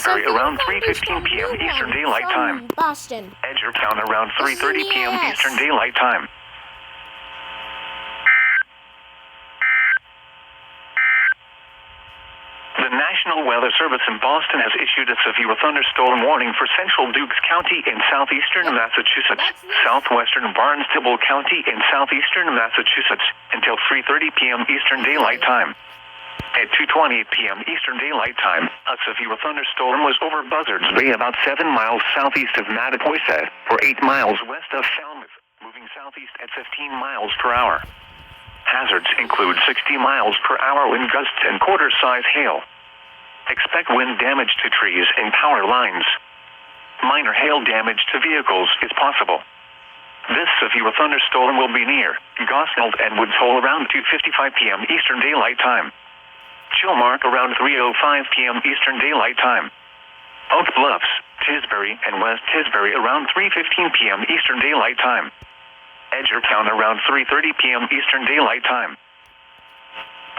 Tisbury around 3:15 p.m. Eastern Daylight Time. Boston. Edgertown around 3:30 p.m. Eastern Daylight Time. The National Weather Service in Boston has issued a severe thunderstorm warning for central Dukes County in southeastern Massachusetts, southwestern Barnstable County in southeastern Massachusetts, until 3:30 p.m. Eastern Daylight Time. At 2:20 p.m. Eastern Daylight Time, a severe thunderstorm was over Buzzards Bay about 7 miles southeast of Mattapoisett, or 8 miles west of Falmouth, moving southeast at 15 miles per hour. Hazards include 60 miles per hour wind gusts and quarter-size hail. Expect wind damage to trees and power lines. Minor hail damage to vehicles is possible. This severe thunderstorm will be near Gosnold and Woods Hole around 2:55 p.m. Eastern Daylight Time. Chilmark around 3:05 p.m. Eastern Daylight Time. Oak Bluffs, Tisbury, and West Tisbury around 3:15 p.m. Eastern Daylight Time. Edgertown around 3:30 p.m. Eastern Daylight Time.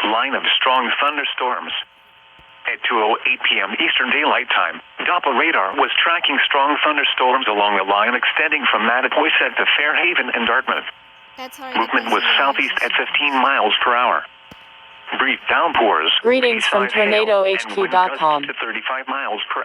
Line of strong thunderstorms. At 2:08 p.m. Eastern Daylight Time, Doppler radar was tracking strong thunderstorms along the line extending from Mattapoisett to Fairhaven and Dartmouth. Movement was southeast at 15 miles per hour. Brief downpours. Greetings from pea-sized hail, and wind gusts TornadoHQ.com. to 35 miles per